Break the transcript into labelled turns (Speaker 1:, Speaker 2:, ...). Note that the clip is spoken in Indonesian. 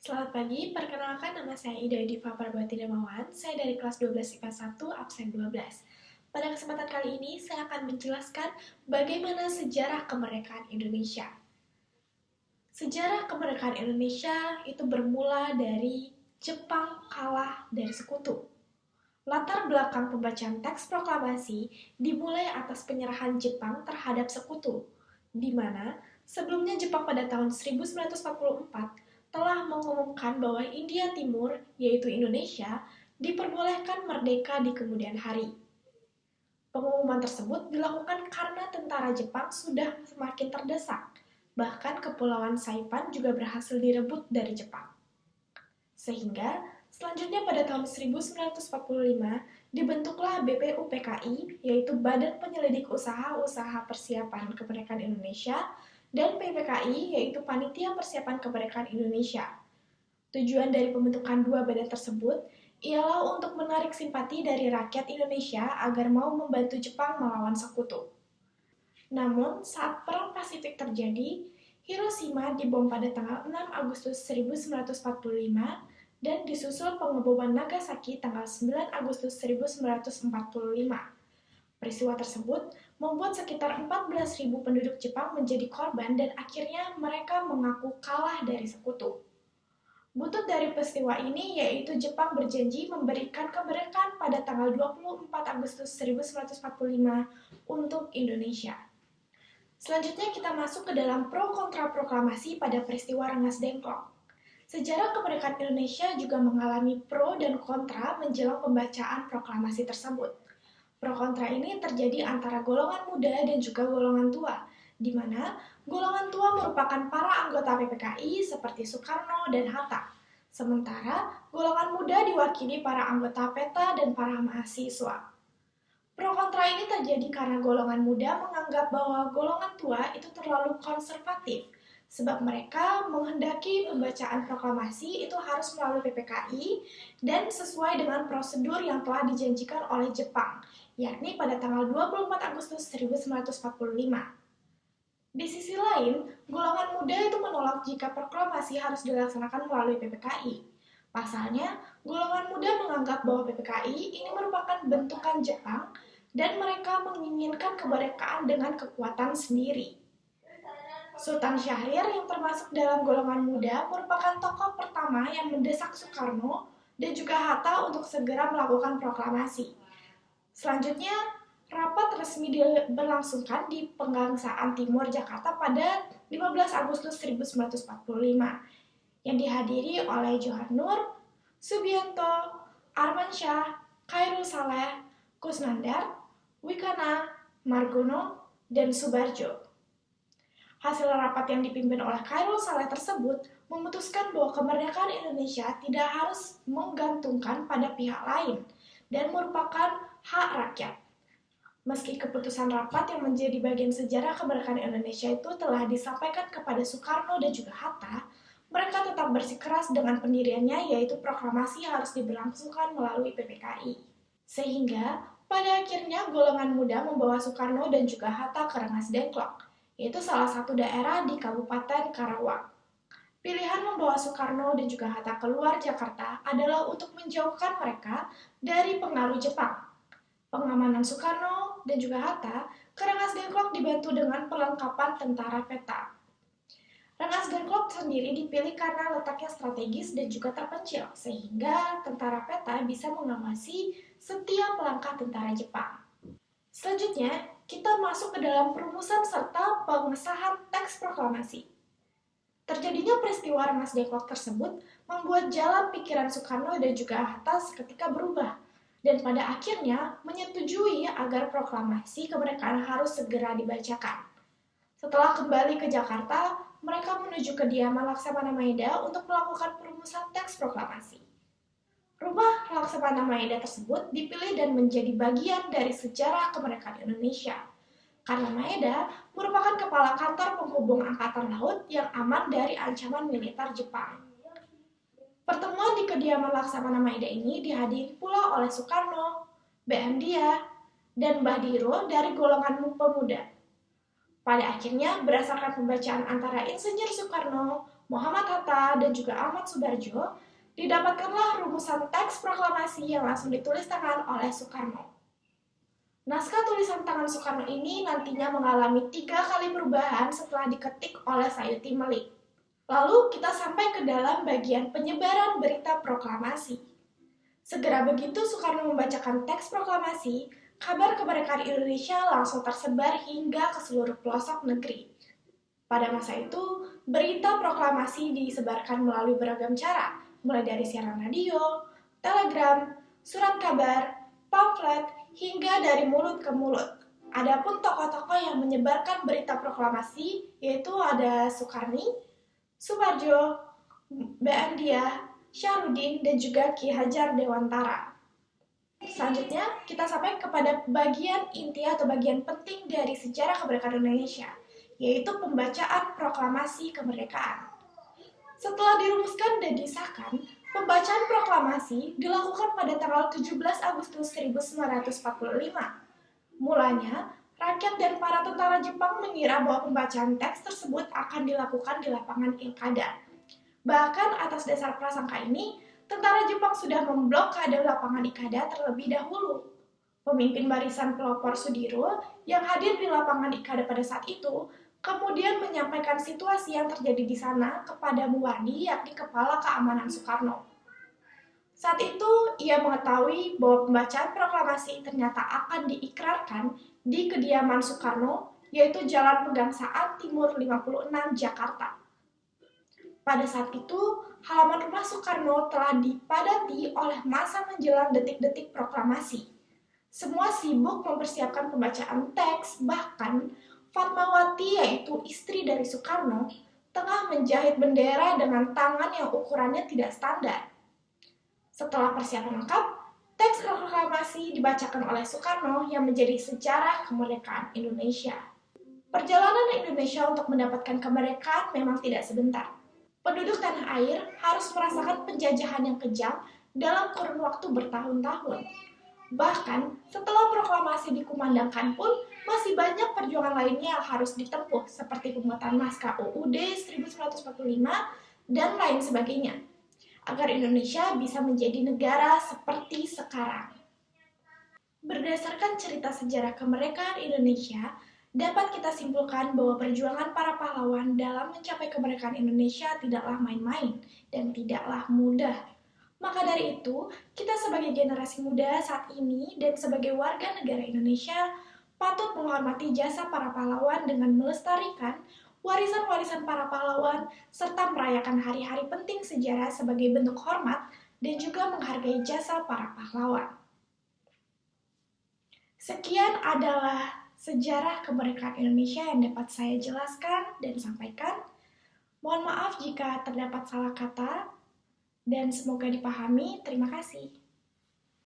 Speaker 1: Selamat pagi, perkenalkan nama saya Ida Diva Prabati Damawan. Saya dari kelas 12 IPA 1, absen 12. Pada kesempatan kali ini, saya akan menjelaskan bagaimana sejarah kemerdekaan Indonesia. Sejarah kemerdekaan Indonesia itu bermula dari Jepang kalah dari sekutu. Latar belakang pembacaan teks proklamasi dimulai atas penyerahan Jepang terhadap sekutu, di mana sebelumnya Jepang pada tahun 1944 telah mengumumkan bahwa India Timur, yaitu Indonesia, diperbolehkan merdeka di kemudian hari. Pengumuman tersebut dilakukan karena tentara Jepang sudah semakin terdesak. Bahkan Kepulauan Saipan juga berhasil direbut dari Jepang. Sehingga selanjutnya pada tahun 1945 dibentuklah BPUPKI, yaitu Badan Penyelidik Usaha-Usaha Persiapan Kemerdekaan Indonesia, dan PPKI, yaitu Panitia Persiapan Kemerdekaan Indonesia. Tujuan dari pembentukan dua badan tersebut ialah untuk menarik simpati dari rakyat Indonesia agar mau membantu Jepang melawan sekutu. Namun, saat Perang Pasifik terjadi, Hiroshima dibom pada tanggal 6 Agustus 1945 dan disusul pengeboman Nagasaki tanggal 9 Agustus 1945. Peristiwa tersebut membuat sekitar 14.000 penduduk Jepang menjadi korban dan akhirnya mereka mengaku kalah dari sekutu. Butut dari peristiwa ini yaitu Jepang berjanji memberikan kemerdekaan pada tanggal 24 Agustus 1945 untuk Indonesia. Selanjutnya kita masuk ke dalam pro kontra proklamasi pada peristiwa Rengas Dengklok. Sejarah kemerdekaan Indonesia juga mengalami pro dan kontra menjelang pembacaan proklamasi tersebut. Pro kontra ini terjadi antara golongan muda dan juga golongan tua, di mana golongan tua merupakan para anggota PPKI seperti Soekarno dan Hatta. Sementara golongan muda diwakili para anggota PETA dan para mahasiswa. Pro kontra ini terjadi karena golongan muda menganggap bahwa golongan tua itu terlalu konservatif, sebab mereka menghendaki pembacaan proklamasi itu harus melalui PPKI dan sesuai dengan prosedur yang telah dijanjikan oleh Jepang, yakni pada tanggal 24 Agustus 1945. Di sisi lain, golongan muda itu menolak jika proklamasi harus dilaksanakan melalui PPKI. Pasalnya, golongan muda menganggap bahwa PPKI ini merupakan bentukan Jepang dan mereka menginginkan kemerdekaan dengan kekuatan sendiri. Sultan Syahrir yang termasuk dalam golongan muda merupakan tokoh pertama yang mendesak Soekarno dan juga Hatta untuk segera melakukan proklamasi. Selanjutnya, rapat resmi berlangsungkan di Pegangsaan Timur Jakarta pada 15 Agustus 1945 yang dihadiri oleh Johar Nur, Subianto, Armansyah, Khairul Saleh, Kusnandar, Wikana, Margono, dan Subarjo. Hasil rapat yang dipimpin oleh Khairul Saleh tersebut memutuskan bahwa kemerdekaan Indonesia tidak harus menggantungkan pada pihak lain dan merupakan hak rakyat. Meski keputusan rapat yang menjadi bagian sejarah kemerdekaan Indonesia itu telah disampaikan kepada Soekarno dan juga Hatta, mereka tetap bersikeras dengan pendiriannya yaitu proklamasi harus diberlangsungkan melalui PPKI. Sehingga pada akhirnya golongan muda membawa Soekarno dan juga Hatta ke Rengas Dengklok, yaitu salah satu daerah di Kabupaten Karawang. Pilihan membawa Soekarno dan juga Hatta keluar Jakarta adalah untuk menjauhkan mereka dari pengaruh Jepang. Pengamanan Soekarno dan juga Hatta ke Rengas Dengklok dibantu dengan perlengkapan tentara PETA. Rengas Dengklok sendiri dipilih karena letaknya strategis dan juga terpencil, sehingga tentara PETA bisa mengawasi setiap langkah tentara Jepang. Selanjutnya, kita masuk ke dalam perumusan serta pengesahan teks proklamasi. Terjadinya peristiwa Rengas Dengklok tersebut membuat jalan pikiran Soekarno dan juga Hatta seketika berubah, dan pada akhirnya menyetujui agar proklamasi kemerdekaan harus segera dibacakan. Setelah kembali ke Jakarta, mereka menuju kediaman Laksamana Maeda untuk melakukan perumusan teks proklamasi. Rumah Laksamana Maeda tersebut dipilih dan menjadi bagian dari sejarah kemerdekaan Indonesia, karena Maeda merupakan kepala kantor penghubung Angkatan Laut yang aman dari ancaman militer Jepang. Pertemuan di kediaman Laksamana Maeda ini dihadiri pula oleh Soekarno, BM Dia, dan Mbah Diro dari golongan pemuda. Pada akhirnya, berdasarkan pembacaan antara Insinyur Soekarno, Muhammad Hatta, dan juga Ahmad Subarjo, didapatkanlah rumusan teks proklamasi yang langsung ditulis tangan oleh Soekarno. Naskah tulisan tangan Soekarno ini nantinya mengalami 3 kali perubahan setelah diketik oleh Sayuti Melik. Lalu kita sampai ke dalam bagian penyebaran berita proklamasi. Segera begitu Soekarno membacakan teks proklamasi, kabar kemerdekaan Indonesia langsung tersebar hingga ke seluruh pelosok negeri. Pada masa itu, berita proklamasi disebarkan melalui beragam cara, mulai dari siaran radio, telegram, surat kabar, pamflet, hingga dari mulut ke mulut. Adapun tokoh-tokoh yang menyebarkan berita proklamasi yaitu ada Soekarni, Subarjo, B.M. Diah, Syahrudin, dan juga Ki Hajar Dewantara. Selanjutnya, kita sampai kepada bagian inti atau bagian penting dari sejarah kemerdekaan Indonesia, yaitu pembacaan proklamasi kemerdekaan. Setelah dirumuskan dan disahkan, pembacaan proklamasi dilakukan pada tanggal 17 Agustus 1945. Mulanya, rakyat dan para tentara Jepang mengira bahwa pembacaan teks tersebut akan dilakukan di lapangan Ilkada. Bahkan atas dasar prasangka ini, tentara Jepang sudah memblokade lapangan Ikada terlebih dahulu. Pemimpin barisan pelopor Sudiro yang hadir di lapangan Ikada pada saat itu kemudian menyampaikan situasi yang terjadi di sana kepada Muwardi, yakni Kepala Keamanan Soekarno. Saat itu, ia mengetahui bahwa pembacaan proklamasi ternyata akan diikrarkan di kediaman Soekarno, yaitu Jalan Pegangsaan Timur 56, Jakarta. Pada saat itu, halaman rumah Soekarno telah dipadati oleh massa menjelang detik-detik proklamasi. Semua sibuk mempersiapkan pembacaan teks, bahkan Fatmawati, yaitu istri dari Soekarno, tengah menjahit bendera dengan tangan yang ukurannya tidak standar. Setelah persiapan lengkap, teks proklamasi dibacakan oleh Soekarno yang menjadi sejarah kemerdekaan Indonesia. Perjalanan Indonesia untuk mendapatkan kemerdekaan memang tidak sebentar. Penduduk tanah air harus merasakan penjajahan yang kejam dalam kurun waktu bertahun-tahun. Bahkan setelah proklamasi dikumandangkan pun masih banyak perjuangan lainnya yang harus ditempuh seperti pembuatan naskah UUD 1945 dan lain sebagainya agar Indonesia bisa menjadi negara seperti sekarang. Berdasarkan cerita sejarah kemerdekaan Indonesia, dapat kita simpulkan bahwa perjuangan para pahlawan dalam mencapai kemerdekaan Indonesia tidaklah main-main dan tidaklah mudah. Maka dari itu, kita sebagai generasi muda saat ini dan sebagai warga negara Indonesia patut menghormati jasa para pahlawan dengan melestarikan warisan-warisan para pahlawan serta merayakan hari-hari penting sejarah sebagai bentuk hormat dan juga menghargai jasa para pahlawan. Sekian adalah sejarah kemerdekaan Indonesia yang dapat saya jelaskan dan sampaikan. Mohon maaf jika terdapat salah kata dan semoga dipahami. Terima kasih.